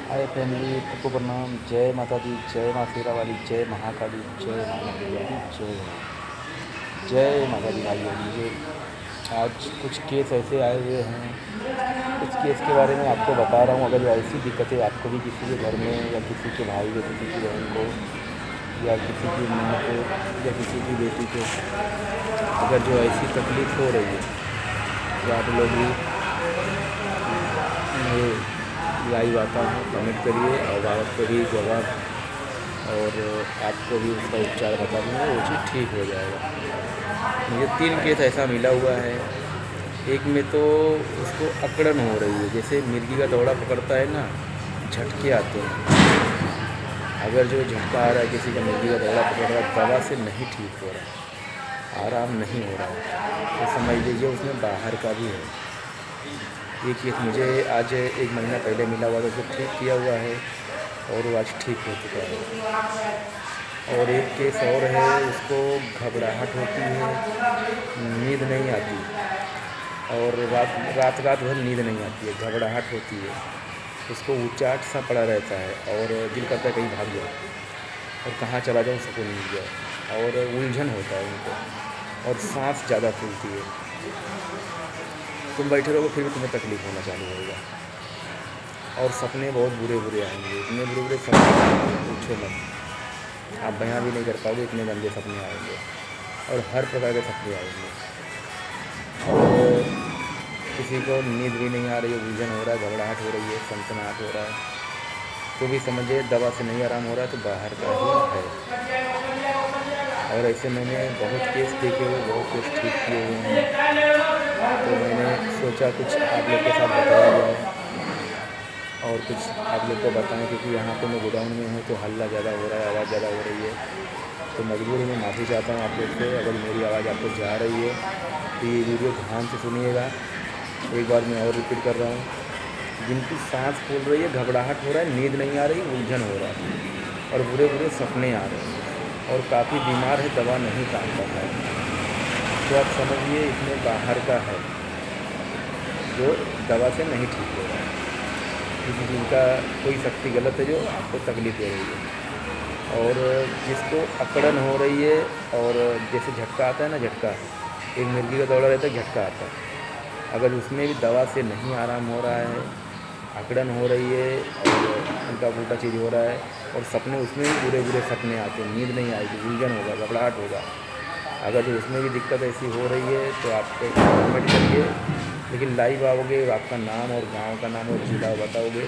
हाय family, सबको प्रणाम। जय माता दी, जय माँ शेरा वाली, जय महाकाली, जय माँ नंदी वाली, जय हो। जय माता दी भाइयों। मुझे आज कुछ केस ऐसे आए हुए हैं, कुछ केस के बारे में आपको बता रहा हूँ। अगर जो ऐसी दिक्कतें आपको भी किसी के घर में या किसी के भाई को, किसी की बहन को या किसी की माँ को या किसी की बेटी को अगर जो ऐसी तकलीफ़ हो रही है तो आप लोग भी मेरे लाइव आता हूँ, कमेंट करिए और आपको भी जवाब और आपको भी उसका उपचार बता दूँगा, वो चीज़ ठीक हो जाएगा। मुझे 3 केस ऐसा मिला हुआ है। एक में तो उसको अकड़न हो रही है, जैसे मिर्गी का दौरा पकड़ता है ना, झटके आते हैं। अगर जो झटका आ रहा है, किसी का मिर्गी का दौरा पकड़ रहा है, दवा से नहीं ठीक हो रहा, आराम नहीं हो रहा है, तो समझ लीजिए उसमें बाहर का भी है। ये केस मुझे आज 1 महीना पहले मिला हुआ था, उसको ठीक किया हुआ है और वो आज ठीक हो चुका है। और एक केस और है, उसको घबराहट होती है, नींद नहीं आती और रात रात रात भर नींद नहीं आती है, घबराहट होती है, उसको उचाट सा पड़ा रहता है और दिल करता है कहीं भाग जाओ और कहाँ चला जाऊँ, सुकून मिल जाए, और उलझन होता है उनको और सांस ज़्यादा फूलती है। तुम बैठे रहोगे फिर भी तुम्हें तकलीफ़ होना चालू होगा और सपने बहुत बुरे बुरे आएंगे, इतने बुरे बुरे सपने पूछो मत। आप बयां भी नहीं कर पाओगे, इतने गंदे सपने आएंगे और हर प्रकार के सपने आएंगे। और किसी को नींद भी नहीं आ रही है, उलझन हो रहा है, घबराहट हो रही है, सनसनाहट हो रहा है, तो भी समझिए दवा से नहीं आराम हो रहा है, तो बाहर का ही है। और ऐसे मैंने बहुत केस देखे हुए, बहुत केस ठीक किए हुए हैं, तो मैंने सोचा कुछ आप लोग के साथ बताया जाए और कुछ आप लोग को बताएं, क्योंकि यहाँ पे मैं गोडाउन में हूँ तो हल्ला ज़्यादा हो रहा है, आवाज़ ज़्यादा हो रही है, तो मजबूरी में माफ़ी चाहता हूँ आप लोग से। अगर मेरी आवाज़ आपको जा रही है तो ये वीडियो ध्यान से सुनिएगा। एक बार मैं और रिपीट कर रहा हूँ, जिनकी सांस फूल रही है, घबराहट हो रहा है, नींद नहीं आ रही, उलझन हो रहा है और बुरे बुरे सपने आ रहे हैं और काफ़ी बीमार है, दवा नहीं काम कर रहा है, तो आप समझिए इसमें बाहर का है जो दवा से नहीं ठीक हो रहा है। किसी चीज़ का कोई शक्ति गलत है जो आपको तकलीफ़ दे रही है। और जिसको अकड़न हो रही है और जैसे झटका आता है ना, झटका एक मिर्गी का दौरा रहता है, झटका आता है, अगर उसमें भी दवा से नहीं आराम हो रहा है, अकड़न हो रही है और उल्टा पुल्टा चीज़ हो रहा है और सपने उसमें भी बुरे बुरे सपने आते हैं, नींद नहीं आएगी, उलझन होगा, घबराहट होगा, अगर जो उसमें भी दिक्कत ऐसी हो रही है तो आप कमेंट करिए। लेकिन लाइव आओगे, आपका नाम और गांव का नाम और ज़िला बताओगे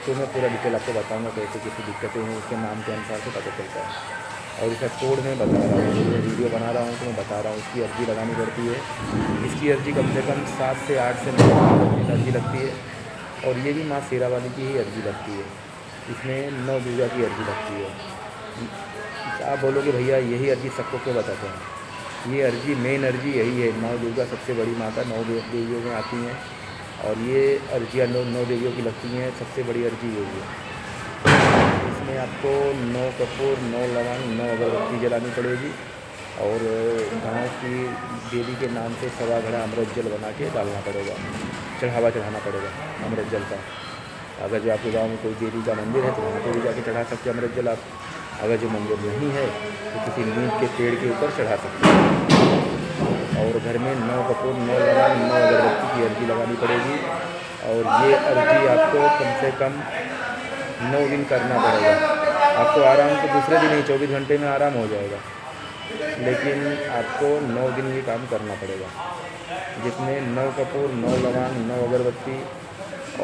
तो मैं पूरा डिटेल आपको बताऊंगा कैसे कैसी दिक्कतें हैं, उसके नाम के अनुसार से पता चलता है। और इसका कोड मैं बता रहा हूँ, मैं वीडियो बना रहा हूँ तो मैं बता रहा हूँ, इसकी अर्जी लगानी पड़ती है। इसकी अर्जी कम से कम 7 से 8 से 9 अर्जी लगती है और ये भी माँ शेरा वाली की ही अर्जी लगती है। इसमें 9 दुर्गा की अर्जी लगती है। आप बोलोगे भैया यही अर्जी सबको क्यों बताते हैं? ये अर्जी, मेन अर्जी यही है। 9 दुर्गा सबसे बड़ी माता 9 देवियों में आती हैं और ये अर्जियाँ 9 देवियों की लगती हैं, सबसे बड़ी अर्जी यही है। इसमें आपको 9 कपूर, 9 लवंग, 9 अगरबत्ती जलानी पड़ेगी और गांव की देवी के नाम से 1.25 घड़ा अमृत जल बना के डालना पड़ेगा, चढ़ावा चढ़ाना पड़ेगा अमृत जल का। अगर जो आपके गांव में कोई देवी का मंदिर है तो वहाँ पर भी जाके चढ़ा सकते हैं अमृत जल आप। अगर जो मंदिर नहीं है तो किसी नीम के पेड़ के ऊपर चढ़ा सकते हैं। और घर में 9 कपूर, 9 लवंग, 9 अगरबत्ती की अर्जी लगानी पड़ेगी और ये अर्जी आपको कम से कम 9 दिन करना पड़ेगा। आपको आराम तो दूसरे दिन ही 24 घंटे में आराम हो जाएगा, लेकिन आपको 9 दिन ये काम करना पड़ेगा, जिसमें 9 कपूर, 9 लवंग, 9 अगरबत्ती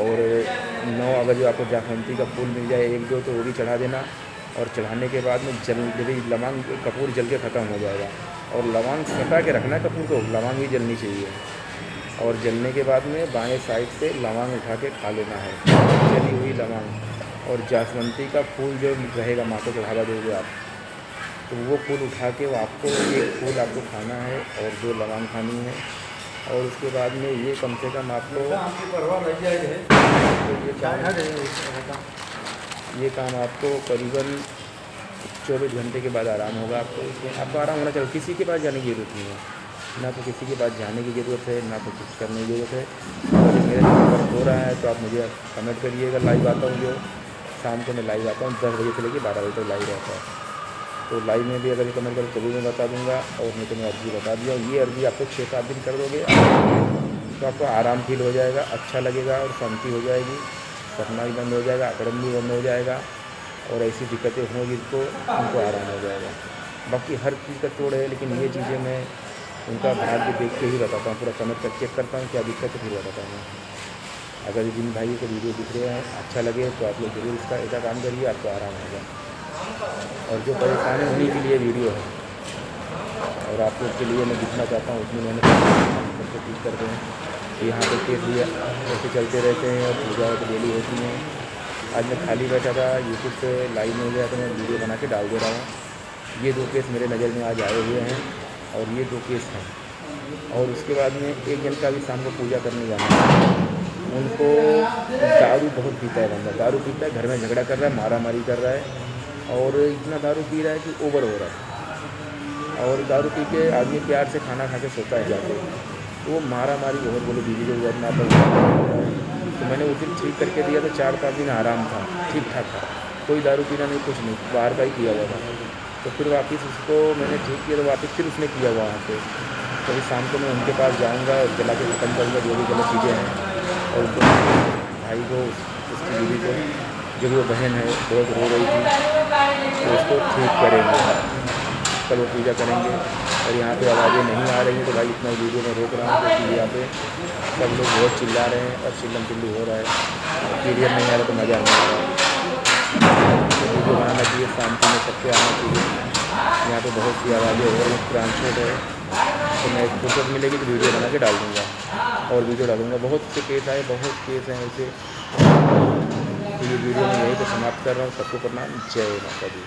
और 9 अगर जो आपको जाफंती का फूल मिल जाए 1-2 तो वो भी चढ़ा देना। और चढ़ाने के बाद में जल जब लवंग कपूर जल के ख़त्म हो जाएगा और लवंग सटा के रखना है कपूर को, लवंग भी जलनी चाहिए। और जलने के बाद में बाएं साइड से लवंग उठा के खा लेना है, जली हुई लवंग। और जासवंती का फूल जो रहेगा माँ को चढ़ावा दोगे आप, तो वो फूल उठा के वो आपको एक फूल आपको खाना है और 2 लवंग खानी है। और उसके बाद में ये कम से कम आपको ये काम आपको करीबन 24 घंटे के बाद आराम होगा। आपको इसमें आपको आराम होना चाहिए, किसी के पास जाने की ज़रूरत नहीं है। ना तो किसी के पास जाने की ज़रूरत है, ना तो कुछ करने की ज़रूरत है। अगर मेरे चैनल पर हो रहा है तो आप मुझे कमेंट करिएगा। लाइव आता हूँ जो शाम को मैं लाइव आता हूँ 10 बजे से लेकर 12 बजे तक लाइव रहता है। तो लाइव में भी अगर ये कमेंट करो तो भी मैं बता दूँगा। और नहीं तो मैं अर्ज़ी बता दिया। ये अर्ज़ी आपको 6-7 दिन कर दोगे तो आपको आराम फील हो जाएगा, अच्छा लगेगा और शांति हो जाएगी। सपना भी बंद हो जाएगा, अकड़न भी बंद हो जाएगा और ऐसी दिक्कतें होंगी तो उनको आराम हो जाएगा। बाकी हर चीज़ का तोड़ है, लेकिन ये चीज़ें मैं उनका भाग्य देख के ही बताता हूँ। पूरा कमेंट कर चेक करता हूँ क्या दिक्कत है, फिर बताता हूँ। अगर जिन भाइयों को वीडियो दिख रहे हैं अच्छा लगे तो आप लोग ज़रूर इसका ऐसा काम करिए, आपको आराम होगा। और जो परेशान है उन्हीं के लिए वीडियो है और आप लोग के लिए मैं दिखना चाहता हूँ। उतनी मेहनत सबको ठीक करते हैं। यहाँ पे केस भी ऐसे चलते रहते हैं और पूजा तो डेली होती हैं। आज मैं खाली बैठा था, यूट्यूब पे लाइव में हो गया तो मैं वीडियो बना के डाल दे रहा हूँ। ये 2 केस मेरे नज़र में आज आए हुए हैं और ये 2 केस हैं। और उसके बाद में एक जन का भी शाम को पूजा करने जाना है। उनको दारू बहुत पीता है बंदा, दारू पीता है, घर में झगड़ा कर रहा है, मारा मारी कर रहा है और इतना दारू पी रहा है कि ओवर हो रहा है। और दारू पी के आदमी प्यार से खाना खा के सोता है जाके, तो वो मारा मारी बहुत बोले दीदी को बहुत मारता है। तो मैंने उस दिन ठीक करके दिया तो 4-5 दिन आराम था, ठीक ठाक था, कोई दारू पीना नहीं, कुछ नहीं, बाहर का ही किया हुआ था। तो फिर वापस उसको मैंने ठीक किया तो वापस फिर उसने किया हुआ वहाँ पे। तो अभी शाम को मैं उनके पास जाऊँगा और जला के ख़त्म करूँगा जो भी गलत चीज़ें हैं। और उनको भाई को, उसकी बीवी को, जो भी वो बहन है बहुत रो रही थी, तो उसको ठीक करेंगे। कल वो पूजा करेंगे। और यहाँ पे आवाज़ें नहीं आ रही हैं तो भाई इतना वीडियो में रोक रहा हूँ क्योंकि यहाँ पे सब लोग बहुत चिल्ला रहे हैं और चिल्लम चिल्ली हो रहा है। क्लियर नहीं आ रहा तो मज़ा नहीं आ रहा है। तो वीडियो बनाना चाहिए, शांति में सबसे आना चाहिए। यहाँ पे बहुत सी आवाज़ें हो रही हैं, ट्रांसपोर्ट है, तो मैं फुर्सत मिलेगी तो वीडियो बना के डाल दूँगा और वीडियो डालूँगा। बहुत से केस आए, बहुत केस हैं ऐसे। तो ये वीडियो मैं यहीं पर समाप्त कर रहा हूँ। सबको प्रणाम, जय माता दी।